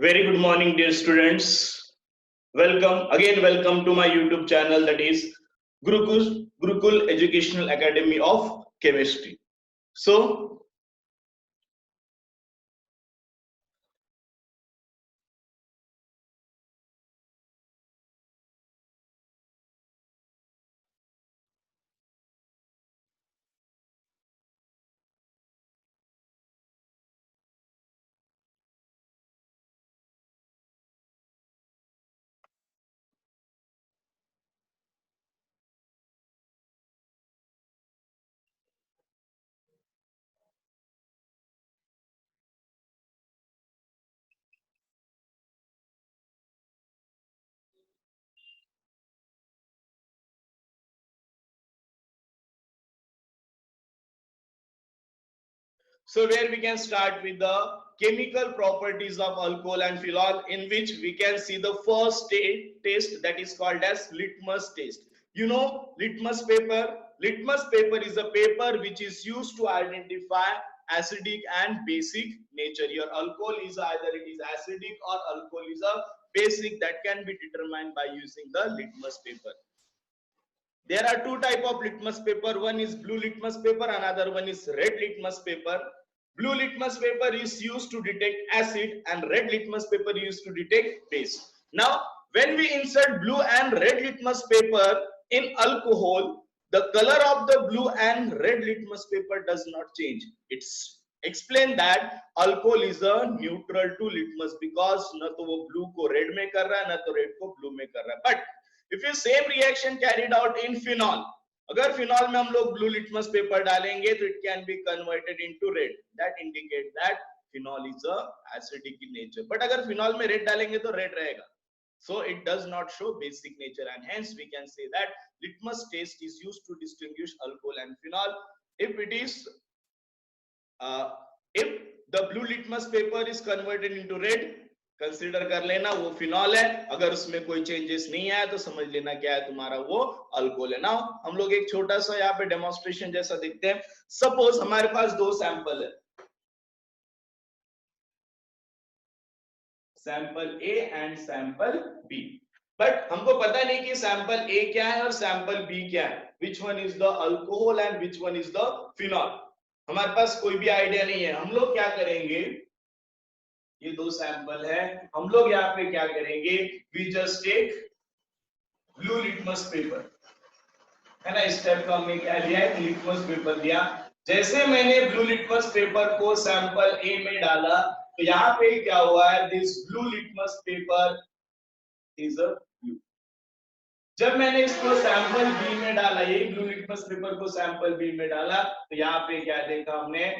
Very good morning, dear students. Welcome to my YouTube channel, that is Gurukul Educational Academy of Chemistry. So, where we can start with the chemical properties of alcohol and phenol, in which we can see the first test, that is called as litmus test. You know, litmus paper. Litmus paper is a paper which is used to identify acidic and basic nature. Your alcohol is either it is acidic or alcohol is a basic, that can be determined by using the litmus paper. There are two type of litmus paper. One is blue litmus paper, another one is red litmus paper. Blue litmus paper is used to detect acid and red litmus paper is used to detect base. Now when we insert blue and red litmus paper in alcohol, the color of the blue and red litmus paper does not change. It's explain that alcohol is a neutral to litmus, because ना तो वो blue को red में कर रहा है, ना तो red को blue में कर रहा है. But if you same reaction carried out in phenol, अगर फिनॉल में हम लोग ब्लू लिटमस पेपर डालेंगे तो it can be converted into red. That indicate that phenol is a acidic in nature. But अगर फिनॉल में रेड डालेंगे तो रेड रहेगा. So it does not show basic nature, and hence we can say that litmus test is used to distinguish alcohol and phenol. If it is if the blue litmus paper is converted into red, consider कर लेना वो phenol है. अगर उसमें कोई changes नहीं आया तो समझ लेना क्या है तुम्हारा, वो अल्कोहल है. ना हम लोग एक छोटा सा यहाँ पे डेमोन्स्ट्रेशन जैसा देखते हैं. सपोज हमारे पास दो सैंपल है, sample A and sample B. But हमको पता नहीं कि सैंपल ए क्या है और सैंपल बी क्या है. Which one is the alcohol and which one is the phenol, हमारे पास कोई भी आइडिया नहीं है. हम लोग क्या करेंगे, ये दो सैंपल है, हम लोग यहाँ पे क्या करेंगे, we just take blue litmus paper, है ना. स्टेप का हमने क्या लिया है, लिटमस पेपर लिया. जैसे मैंने ब्लू लिटमस पेपर को सैंपल ए में डाला तो यहाँ पे क्या हुआ है, this blue litmus paper is a blue. जब मैंने इसको सैंपल बी में डाला, ये ब्लू लिटमस पेपर को सैंपल बी में डाला तो यहाँ पे क्या देखा हमने,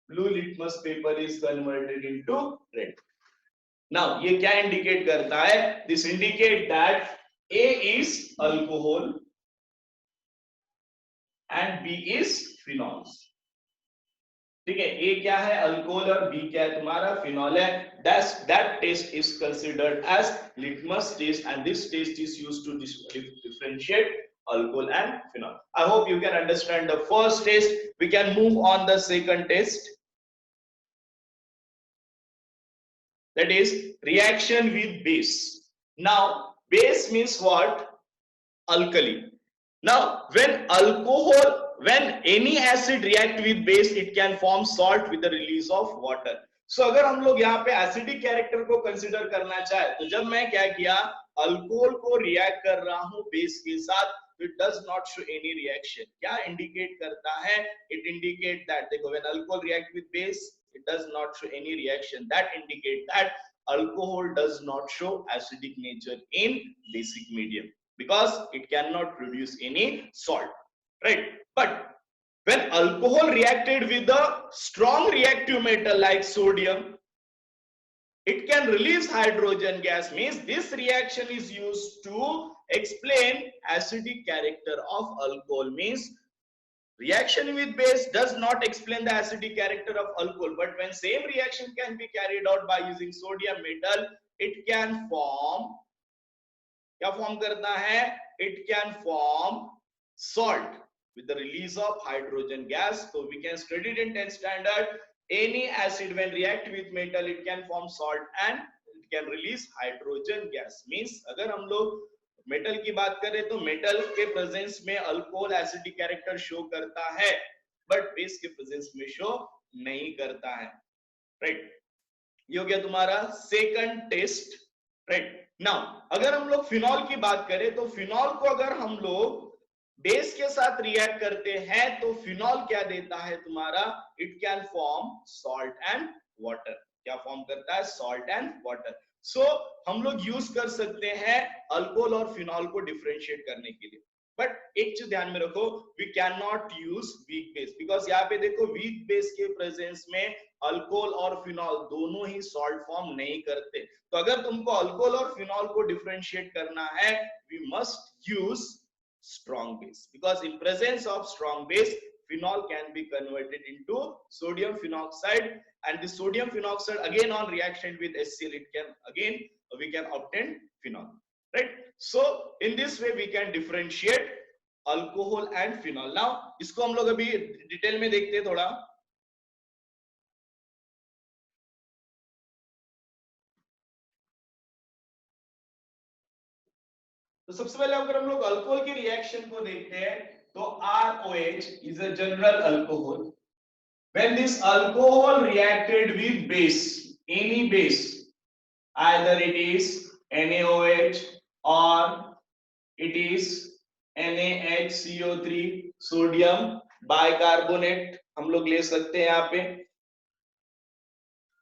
blue litmus paper is converted into red. Now ये क्या इंडिकेट करता है, this indicate that A is alcohol and B is phenols. ठीक है, A क्या है अल्कोहल और B क्या है तुम्हारा फिनॉल है. that test is considered as litmus test, and this test is used to differentiate alcohol and phenol. I hope you can understand the first test. We can move on the second test, that is reaction with base. Now base means what, alkali. Now when any acid react with base, it can form salt with the release of water. So अगर हम लोग यहाँ पे acidic character को consider करना चाहे तो जब मैं क्या किया, अल्कोहल को रिएक्ट कर रहा हूँ बेस के साथ, तो it does not show any reaction. क्या इंडिकेट करता है, इट इंडिकेट दैट, देखो when alcohol react with base it does not show any reaction. That indicate that alcohol does not show acidic nature in basic medium, because it cannot produce any salt, right? But when alcohol reacted with a strong reactive metal like sodium, it can release hydrogen gas. Means this reaction is used to explain acidic character of alcohol. Means reaction with base does not explain the acidic character of alcohol, but when same reaction can be carried out by using sodium metal, it can form, क्या form करता है, it can form salt with the release of hydrogen gas. So we can study it in 10th standard. any acid when react with metal it can form salt and it can release hydrogen gas. Means अगर हम लोग metal की बात करें तो metal के presence में alcohol acidic character show करता है, बट बेस के प्रेजेंस में शो नहीं करता है, राइट। ये हो गया तुम्हारा सेकंड टेस्ट, राइट। नाउ अगर हम लोग फिनॉल की बात करें तो फिनॉल को अगर हम लोग बेस के साथ रिएक्ट करते हैं तो फिनॉल क्या देता है तुम्हारा, it can form salt and water. क्या फॉर्म करता है, सॉल्ट एंड वाटर। सो हम लोग यूज कर सकते हैं अल्कोहल और फिनॉल को डिफरेंशिएट करने के लिए, बट एक चीज ध्यान में रखो, we can not use weak base, because यहाँ पे देखो वीक बेस के प्रेजेंस में अल्कोहल और फिनॉल दोनों ही सॉल्ट फॉर्म नहीं करते। तो अगर तुमको अल्कोहल और फिनॉल को डिफरेंशिएट करना है, we must use strong base, because in presence of strong base phenol can be converted into sodium phenoxide, and the sodium phenoxide again on reaction with HCl it can again we can obtain phenol, right? So in this way we can differentiate alcohol and phenol. Now इसको हम लोग अभी detail में देखते हैं थोड़ा। तो सबसे पहले अगर हम लोग अल्कोहल की रिएक्शन को देखते हैं तो ROH is a general alcohol. When this alcohol reacted with base, any base, either it is NaOH or it is NaHCO3, sodium bicarbonate हम लोग ले सकते हैं यहाँ पे,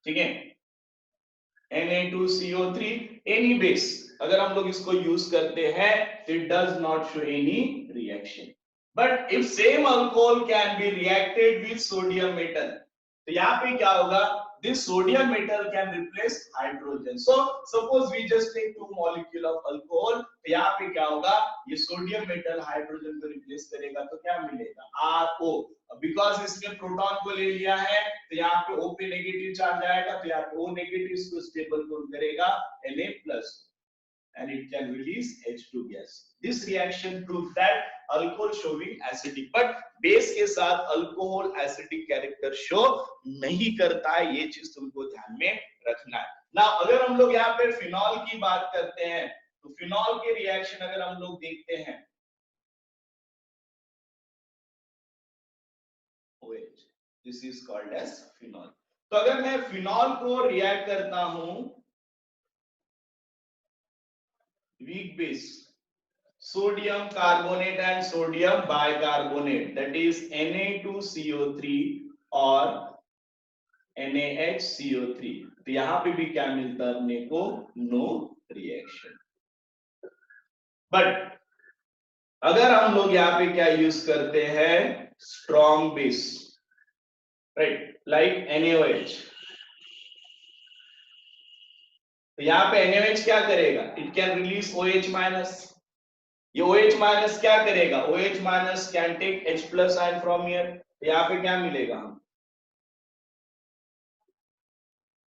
ठीक है, Na2CO3, एनी बेस अगर हम लोग इसको यूज करते हैं it does not show any reaction, but if same alcohol can be reacted with sodium metal, तो यहाँ पे क्या होगा, this sodium metal can replace hydrogen. So suppose we just take two molecule of alcohol, तो यहाँ पे क्या होगा, ये सोडियम मेटल हाइड्रोजन को रिप्लेस करेगा तो क्या मिलेगा, RO। बिकॉज इसने प्रोटॉन को ले लिया है तो यहाँ पे O पे नेगेटिव चार्ज आएगा, तो यहाँ पे O नेगेटिव इसको स्टेबल करेगा Na plus and it can release H2 gas. This reaction proves that alcohol showing acidic, but base के साथ alcohol acidic character show नहीं करता है, ये चीज तुमको ध्यान में रखना है। ना अगर हम लोग यहाँ पे फिनॉल की बात करते हैं तो फिनॉल के रिएक्शन अगर हम लोग देखते हैं, OH, this is called as phenol। तो अगर मैं फिनॉल को रिएक्ट करता हूं weak base, sodium carbonate and sodium bicarbonate, that is Na2CO3 और NaHCO3, तो यहां पे भी क्या मिलता है अपने को, नो रिएक्शन। बट अगर हम लोग यहाँ पे क्या यूज करते हैं, strong base, right, like NaOH, तो यहाँ पे NaOH क्या करेगा, it can release OH minus, ये OH माइनस क्या करेगा, OH minus can take H plus ion from here, तो यहाँ पे क्या मिलेगा, हम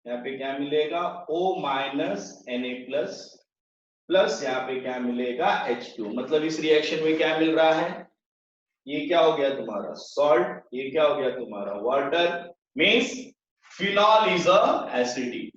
यहाँ पे क्या मिलेगा, O minus Na plus plus यहाँ पे क्या मिलेगा, H2। मतलब इस रिएक्शन में क्या मिल रहा है, ये क्या हो गया तुम्हारा सॉल्ट, ये क्या हो गया तुम्हारा water. Means phenol is a acidic.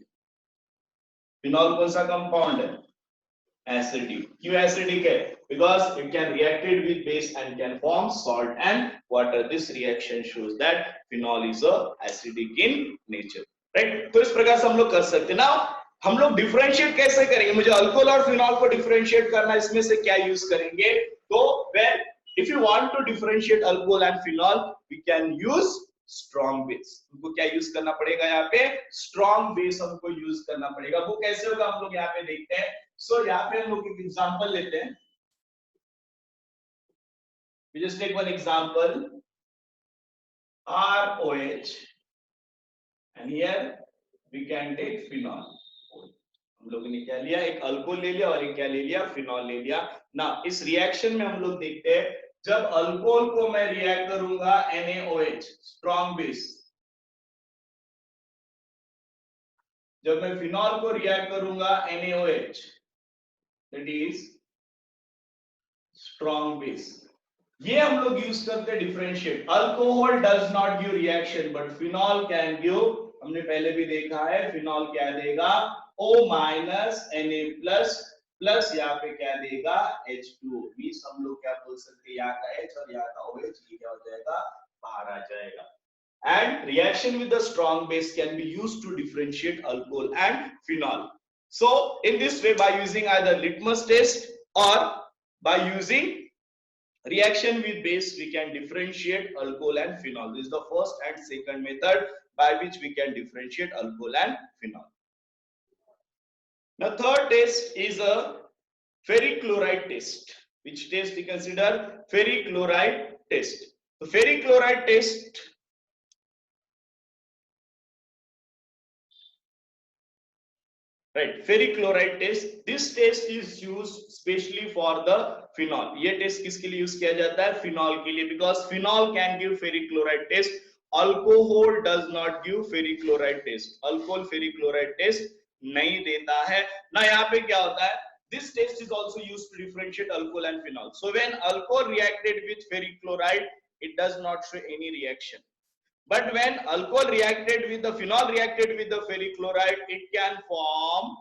Phenol कौन सा कंपाउंड है, एसिडिक। क्यों एसिडिक है, because it can reacted with base and can form salt and water. This reaction shows that phenol is a acidic in nature, right. तो इस प्रकार से हम लोग कर सकते हैं। ना हम लोग डिफरेंशिएट कैसे करेंगे, मुझे अल्कोहल और फिनॉल को डिफरेंशिएट करना, इसमें से क्या यूज करेंगे, तो well if you want to differentiate alcohol and phenol we can use strong base। हमको क्या यूज करना पड़ेगा, यहाँ पे strong base हमको यूज करना पड़ेगा। वो कैसे होगा हम लोग यहाँ पे देखते हैं। सो यहाँ पे हम लोग एक एग्जांपल लेते हैं, we just take one example, ROH and here we can take phenol। हम लोगों ने क्या लिया, एक अल्कोहल ले लिया और एक क्या ले लिया, फिनॉल ले लिया। ना इस रिएक्शन में हम लोग देखते हैं, जब अल्कोहल को मैं रिएक्ट करूंगा NaOH स्ट्रॉन्ग बेस, जब मैं फिनॉल को रिएक्ट करूंगा NaOH that is strong base. ये हम लोग यूज करते हैं differentiate. Alcohol does not give reaction but phenol can give. हमने पहले भी देखा है फिनॉल क्या देगा, O minus Na plus plus यहाँ पे क्या देगा H2। मींस हम लोग क्या बोल सकते हैं, यहाँ का H और यहाँ का OH ये क्या हो जाएगा, बाहर आ जाएगा। And reaction with the strong base can be used to differentiate alcohol and phenol. So in this way, by using either litmus test or by using reaction with base, we can differentiate alcohol and phenol. This is the first and second method by which we can differentiate alcohol and phenol. Now third test is a ferric chloride test. Which test we consider? Ferric chloride test. The ferric chloride test right, ferric chloride test. This test is used specially for the phenol. ये test किसके लिए use किया जाता है, phenol के लिए, because phenol can give ferric chloride test. Alcohol does not give ferric chloride test. Alcohol ferric chloride test नहीं देता है ना। यहाँ पे क्या होता है, this test is also used to differentiate alcohol and phenol. So when alcohol reacted with ferric chloride, it does not show any reaction. But when alcohol reacted with the phenol reacted with the ferric chloride, it can form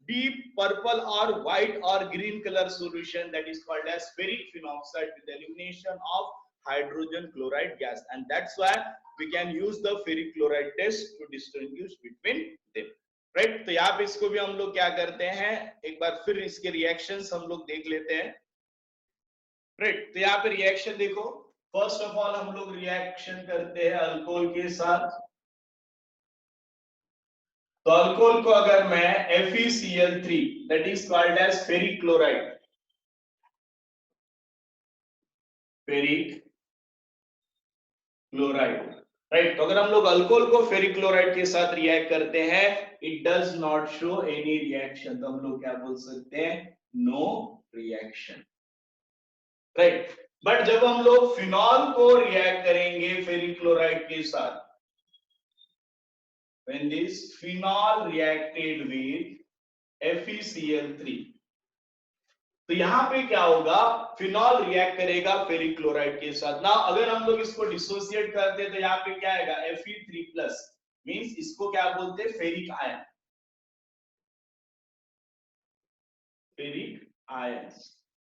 deep purple or white or green color solution that is called as ferric phenoxide with the elimination of hydrogen chloride gas, and that's why we can use the ferric chloride test to distinguish between them. Right, तो यहाँ पे इसको भी हम लोग क्या करते हैं, एक बार फिर इसके रिएक्शंस हम लोग देख लेते हैं। राइट, तो यहाँ पे रिएक्शन देखो, फर्स्ट ऑफ ऑल हम लोग रिएक्शन करते हैं अल्कोहल के साथ। तो अल्कोहल को अगर मैं FeCl3 that is called as ferric chloride, ferric chloride, right, तो अगर हम लोग अल्कोहल को फेरिक क्लोराइड के साथ रिएक्ट करते हैं, it does not show any reaction, तो हम लोग क्या बोल सकते हैं, नो रिएक्शन, राइट। बट जब हम लोग फिनॉल को रिएक्ट करेंगे फेरिक क्लोराइड के साथ, when this phenol reacted with FeCl3, तो यहां पे क्या होगा, फिनॉल रिएक्ट करेगा फेरिक क्लोराइड के साथ ना। अगर हम लोग इसको डिसोसिएट करते हैं तो यहाँ पे क्या आएगा, Fe3+, मींस इसको क्या बोलते हैं, ferric ion, ferric ion,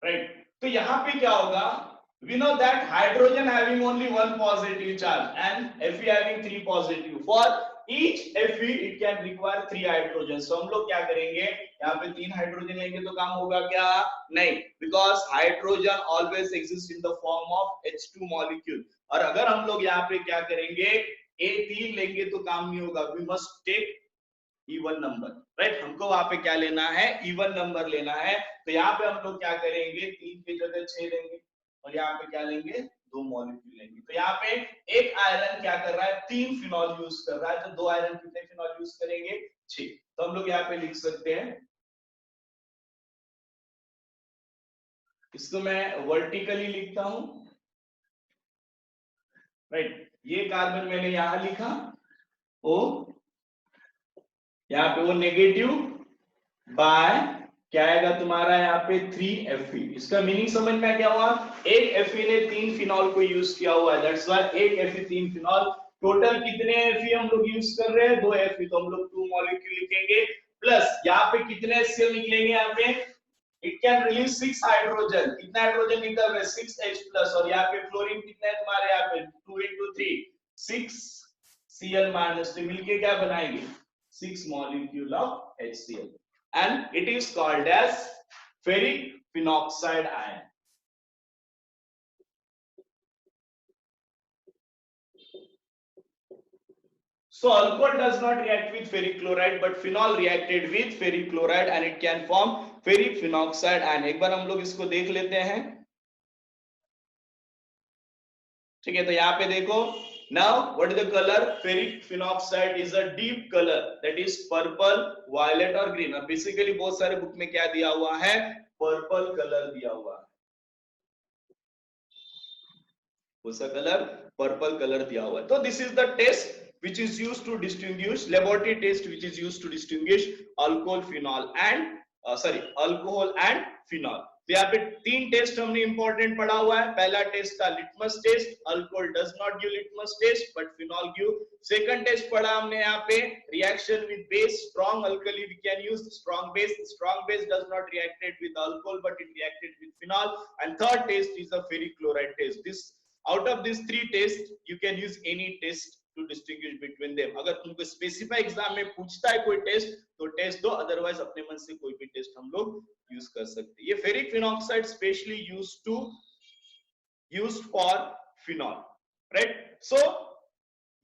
right. तो यहाँ पे क्या होगा, we know that hydrogen having only one positive charge and Fe having 3 positive. For each Fe it can require 3 hydrogens. So हम लोग क्या करेंगे, यहाँ पे 3 हाइड्रोजन लेंगे तो काम होगा क्या, नहीं, because hydrogen always exists in the form of H2 molecule. और अगर हम लोग यहाँ पे क्या करेंगे, A3 लेंगे तो काम नहीं होगा, we must take even number, right. हमको वहां पे क्या लेना है, इवन नंबर लेना है। तो यहाँ पे हम लोग क्या करेंगे, 3 की जगह 6 लेंगे और यहाँ पे क्या लेंगे, 2 मॉलिक्यूल लेंगे। तो यहाँ पे एक आयरन क्या कर रहा है, 3 फिनॉल यूज कर रहा है, तो 2 आयरन कितने फिनॉल यूज करेंगे, 6। तो हम लोग यहाँ पे लिख सकते हैं, इसको मैं वर्टिकली लिखता हूं, राइट। ये कार्बन मैंने यहां लिखा O, यहाँ पे वो नेगेटिव बाय क्या आएगा तुम्हारा यहाँ पे 3Fe। इसका मीनिंग समझ में क्या हुआ, एक Fe ने 3 फिनॉल को यूज किया हुआ है, दैट्स व्हाई एक Fe 3 फिनॉल। टोटल कितने Fe हम लोग यूज कर रहे हैं, 2 Fe, तो हम लोग 2 मॉलिक्यूल लिखेंगे, प्लस यहाँ पे कितने HCl निकलेंगे, यहाँ पे इट कैन रिलीज 6 हाइड्रोजन, कितना हाइड्रोजन निकल रहा है, 6H+, और यहाँ पे फ्लोरीन कितना है तुम्हारे, यहाँ पे 2 into 3 6Cl-, तो मिलके क्या बनाएंगे, 6 molecule of HCl, and it is called as ferric phenoxide ion. So alcohol does not react with ferric chloride, but phenol reacted with ferric chloride and it can form ferric phenoxide ion. एक बार हम लोग इसको देख लेते हैं, ठीक है। तो यहाँ पे देखो, now what is the color, ferric phenoxide is a deep color, that is purple, violet और green। अब बेसिकली बहुत सारे बुक में क्या दिया हुआ है, पर्पल कलर दिया हुआ है, कौन सा कलर, पर्पल कलर दिया हुआ है। तो this is the test which is used to distinguish, laboratory test which is used to distinguish alcohol, phenol and alcohol and phenol. तो यहाँ पे 3 टेस्ट हमने इंपॉर्टेंट पढ़ा हुआ है। पहला टेस्ट था litmus test, alcohol does not give litmus test but phenol give. Second test पढ़ा हमने यहाँ पे reaction with base, strong alkali we can use strong base does not reacted with alcohol but it reacted with phenol. And third test is the ferric chloride test. This out of this 3 test you can use any test to distinguish between them। अगर तुमको specify exam में पूछता है कोई test तो test दो, otherwise अपने मन से कोई भी टेस्ट हम लोग यूज कर सकते हैं। ये ferric phenoxide specially used for phenol, right. So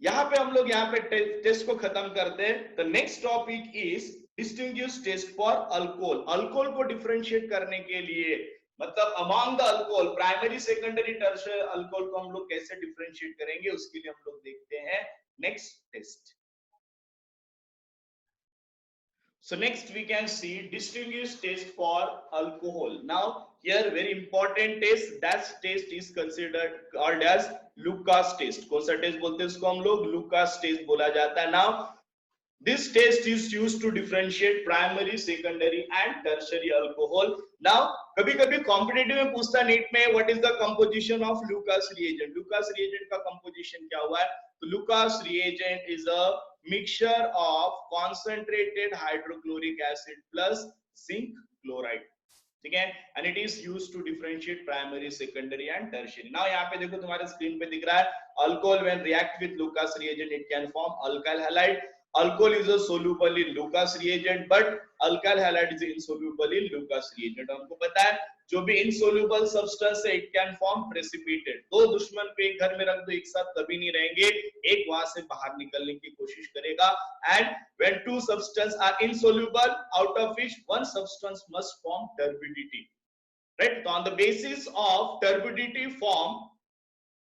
यहाँ पे हम लोग यहाँ पे टेस्ट को खत्म करते हैं। The next topic is distinguish test for alcohol. Alcohol को डिफरेंशिएट करने के लिए, मतलब among the alcohol, primary secondary tertiary alcohol को हम लोग कैसे डिफरेंशिएट करेंगे, उसके लिए हम लोग देखते हैं next test. So next we can see distinguished test for alcohol. Now here very important test, that test is considered called as Lucas test। कौन सा टेस्ट बोलते हैं इसको हम लोग? Lucas test बोला जाता है। Now this test is used to differentiate primary, secondary and tertiary alcohol। Now कभी-कभी कॉम्पिटिटिव में पूछता नीट में what is the composition of Lucas reagent। Lucas reagent का composition क्या हुआ है? तो Lucas reagent is a mixture of concentrated hydrochloric acid plus zinc chloride, ठीक है, and it is used to differentiate primary, secondary and tertiary। now यहाँ पे देखो तुम्हारे स्क्रीन पे दिख रहा है alcohol when react with Lucas reagent it can form alkyl halide। alcohol is a soluble in Lucas reagent but alkyl halide is insoluble in Lucas reagent। हमको पता है जो भी insoluble substance है it can form precipitate। दो दुश्मन पे एक घर में रख दो एक साथ कभी नहीं रहेंगे, एक वहां से बाहर निकलने की कोशिश करेगा। and when two substances are insoluble out of which one substance must form turbidity, right। so on the basis of turbidity form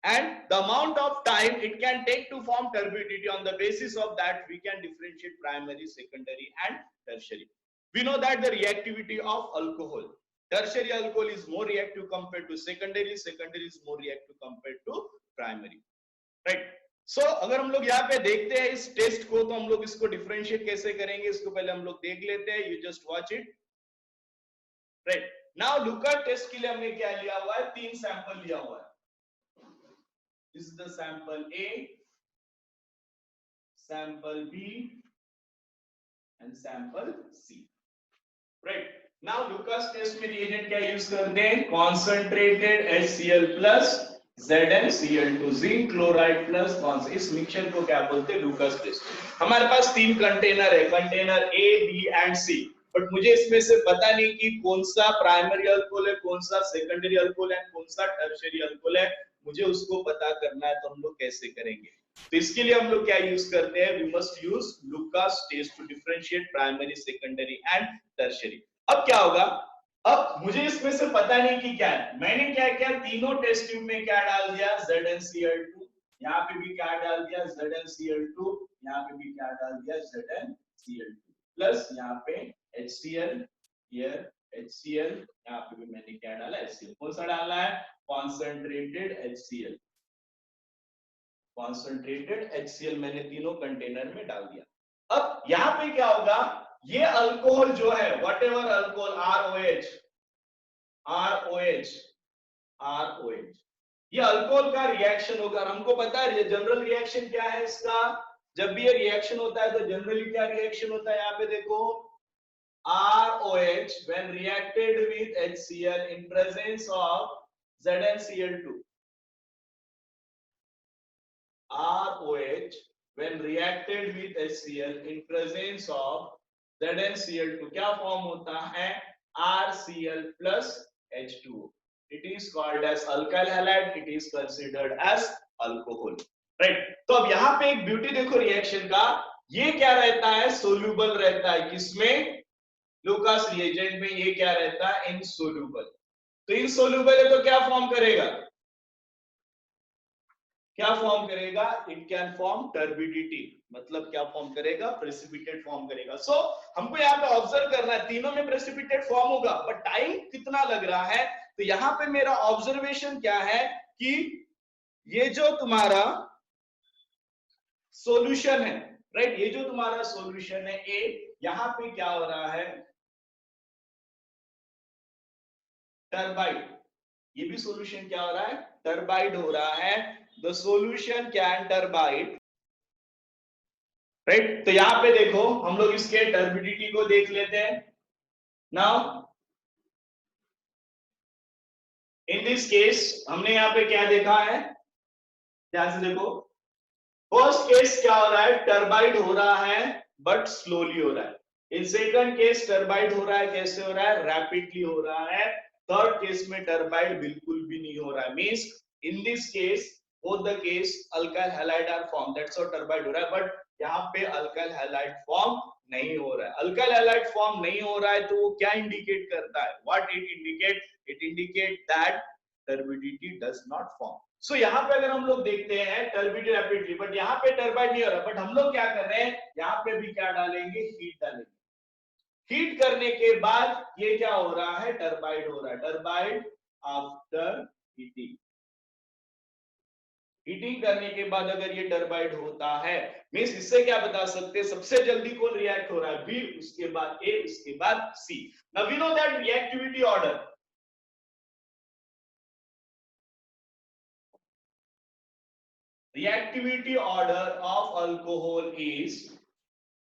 and the amount of time it can take to form turbidity, on the basis of that we can differentiate primary, secondary and tertiary। we know that the reactivity of alcohol, tertiary alcohol is more reactive compared to secondary, secondary is more reactive compared to primary, right। so अगर हम लोग यहाँ पे देखते हैं इस test को तो हम लोग इसको डिफरेंशिएट कैसे करेंगे, इसको पहले हम लोग देख लेते हैं। you just watch it, right। now Lucas test के लिए हमने क्या लिया हुआ है? 3 सैंपल लिया हुआ है। This is the sample A, sample B and sample C, right। now Lucas test में reagent क्या यूज करते हैं? concentrated HCl plus ZnCl2 zinc chloride plus कौन सा, इस मिक्सचर को क्या बोलते हैं? Lucas test. हमारे पास 3 कंटेनर है, container A, B and C, but मुझे इसमें से पता नहीं कि कौन सा प्राइमरी अल्कोहल है, कौन सा सेकेंडरी अल्कोहल है, कौन सा टर्शियरी अल्कोहल है, मुझे उसको पता करना है। तो हम लोग कैसे करेंगे? तो इसके लिए हम लोग क्या यूज करते हैं? We must use Lucas test to differentiate primary, secondary and tertiary. अब क्या होगा? अब मुझे इसमें से पता नहीं कि क्या है, मैंने क्या किया, तीनों टेस्ट ट्यूब में क्या डाल दिया? ZnCl2, यहाँ पे भी क्या डाल दिया? ZnCl2, यहाँ पे भी क्या डाल दिया? ZnCl2 प्लस यहाँ पे HCl, here HCl, यहाँ पे भी मैंने क्या डाला? HCl। कौन सा डालना है? कॉन्सेंट्रेटेड HCl, कॉन्सेंट्रेटेड HCl मैंने तीनों कंटेनर में डाल दिया। अब यहाँ पे क्या होगा? ये अल्कोहल जो है, वट एवर अल्कोहल, ROH, ये अल्कोहल का रिएक्शन होगा। हमको पता है जनरल रिएक्शन क्या है इसका, जब भी ये रिएक्शन होता है तो जनरली क्या रिएक्शन होता है? यहाँ पे देखो, ROH when reacted with HCl in presence of ZnCl2, ROH when reacted with HCl in presence of ZnCl2 क्या फॉर्म होता है? RCl plus H2O। It is called as alkyl halide, it is considered as alcohol, right। तो अब यहाँ पे एक beauty देखो reaction का, ये क्या रहता है? सोल्यूबल रहता है। किसमें? Lucas reagent में। ये क्या रहता है? इनसोल्यूबल। तो इनसोल्यूबल है तो क्या फॉर्म करेगा? क्या फॉर्म करेगा? इट कैन फॉर्म टर्बिडिटी, मतलब क्या फॉर्म करेगा? प्रेसिपिटेट फॉर्म करेगा। सो हमको यहाँ पे ऑब्जर्व करना है, तीनों में प्रेसिपिटेट फॉर्म होगा, बट टाइम कितना लग रहा है? तो यहाँ पे मेरा ऑब्जर्वेशन क्या है कि ये जो तुम्हारा सॉल्यूशन है, राइट, ये जो तुम्हारा सॉल्यूशन है ए, यहाँ पे क्या हो रहा है? टर्बाइड, ये भी सॉल्यूशन क्या हो रहा है, टर्बाइड हो रहा है, द सॉल्यूशन कैन टर्बाइड, राइट। तो यहां पे देखो हम लोग इसके टर्बिडिटी को देख लेते हैं। नाउ इन दिस केस हमने यहाँ पे क्या देखा है, ध्यान से देखो, फर्स्ट केस क्या हो रहा है, टर्बाइड हो रहा है बट स्लोली हो रहा है। इन सेकंड केस टर्बाइड हो रहा है, कैसे हो रहा है, रैपिडली हो रहा है। थर्ड केस में टर्बाइड बिल्कुल भी नहीं हो रहा है, means in this case both the case alkyl halide are form, that's what turbid हो रहा है, बट यहाँ पे अल्काइल हैलाइड फॉर्म नहीं हो रहा है। अल्काइल हैलाइड फॉर्म नहीं हो रहा है तो वो क्या इंडिकेट करता है, what it indicate, it indicate that turbidity does not form. So यहाँ पे अगर हम लोग देखते हैं टर्बिडिटी रैपिडली, बट यहाँ पे टर्बाइड नहीं हो रहा, बट हम लोग क्या कर रहे हैं, यहाँ पे भी क्या डालेंगे, हीट डालेंगे। हीट करने के बाद ये क्या हो रहा है, टर्बाइड हो रहा है, टर्बाइड आफ्टर हीटिंग। हीटिंग करने के बाद अगर ये टर्बाइड होता है, मींस इससे क्या बता सकते हैं, सबसे जल्दी कौन रिएक्ट हो रहा है, बी, उसके बाद ए, उसके बाद C. Now we know that reactivity order, reactivity order of alcohol is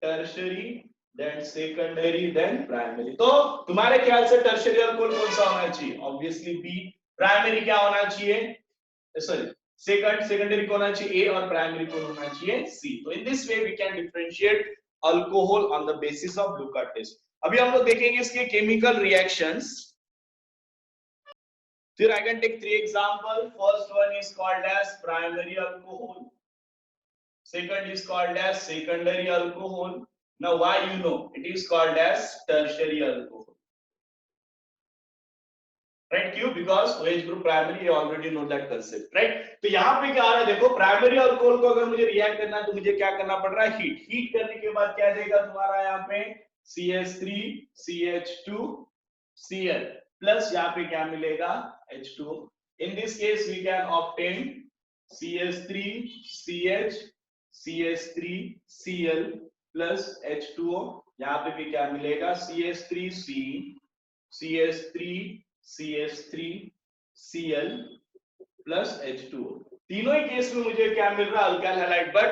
tertiary, then secondary, then primary। तो तुम्हारे ख्याल से टर्शियरी अल्कोहल कौन सा होना चाहिए, ऑब्वियसली बी। प्राइमरी क्या होना चाहिए, सॉरी सेकेंडरी कौन होना चाहिए, ए, और प्राइमरी कौन होना चाहिए, सी। तो in this way we can differentiate alcohol on the basis of Lucas test. अभी हम लोग देखेंगे इसके केमिकल रिएक्शंस। फिर I can take three example. First one is called as primary alcohol. Second is called as secondary alcohol. Now why you know it is called as tertiary alcohol. Right? क्यों? Because OH group primary, you already know that concept, right? तो यहाँ पे क्या आ रहा है, देखो primary alcohol को अगर मुझे रिएक्ट करना है तो मुझे क्या करना पड़ रहा है, हीट। हीट करने के बाद क्या देगा तुम्हारा यहाँ पे CH3 CH2 Cl प्लस यहाँ पे क्या मिलेगा, H2O। In this case we can obtain CH3 CH CH3 Cl plus H2O। यहाँ पे भी क्या मिलेगा, CH3C CH3 CH3 Cl plus H2O। तीनों ही केस में मुझे क्या मिल रहा है, alkyl halide, but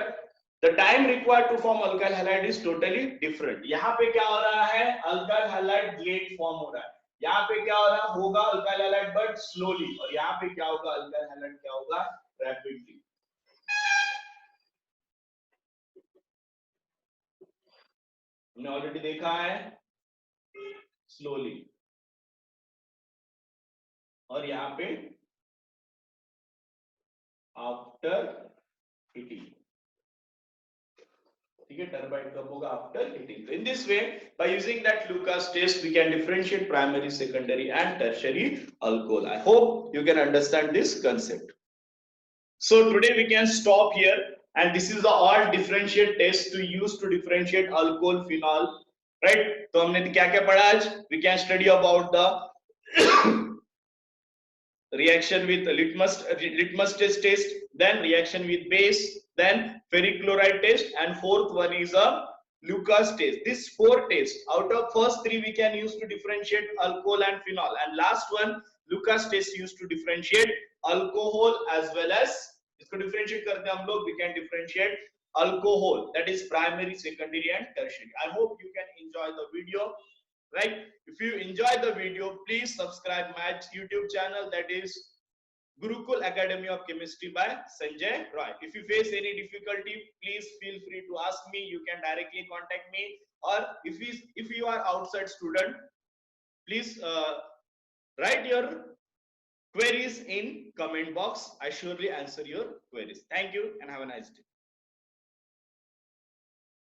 the time required to form alkyl halide is totally different. यहाँ पे क्या हो रहा है, अल्काइल हैलाइड लेट फॉर्म हो रहा है, यहाँ पे क्या हो रहा होगा अल्काइल हैलाइड बट स्लोली, और यहाँ पे क्या होगा, अल्काइल हैलाइड क्या होगा, रैपिडली। हमने ऑलरेडी देखा है स्लोली, और यहाँ पे आफ्टर हीटिंग, ठीक है, टर्बाइड कब होगा, after heating. In this way by using that Lucas test we can differentiate primary, secondary and tertiary alcohol। I hope you can understand this concept। So today we can stop here, and this is the all differentiate test to use to differentiate alcohol, phenol, right? तो हमने क्या क्या पढ़ा आज, we can study about the reaction with litmus test, then reaction with base, then ferric chloride test, and fourth one is a Lucas test. These four tests, out of first three we can use to differentiate alcohol and phenol, and last one Lucas test used to differentiate alcohol as well as, इसको differentiate करते हैं हम लोग, we can differentiate alcohol, that is primary, secondary and tertiary। I hope you can enjoy the video, right? If you enjoy the video, please subscribe my YouTube channel, that is Gurukul Academy of Chemistry by Sanjay Roy। If you face any difficulty, please feel free to ask me, you can directly contact me, or if you are outside student, please write your queries in comment box, I surely answer your queries। Thank you and have a nice day।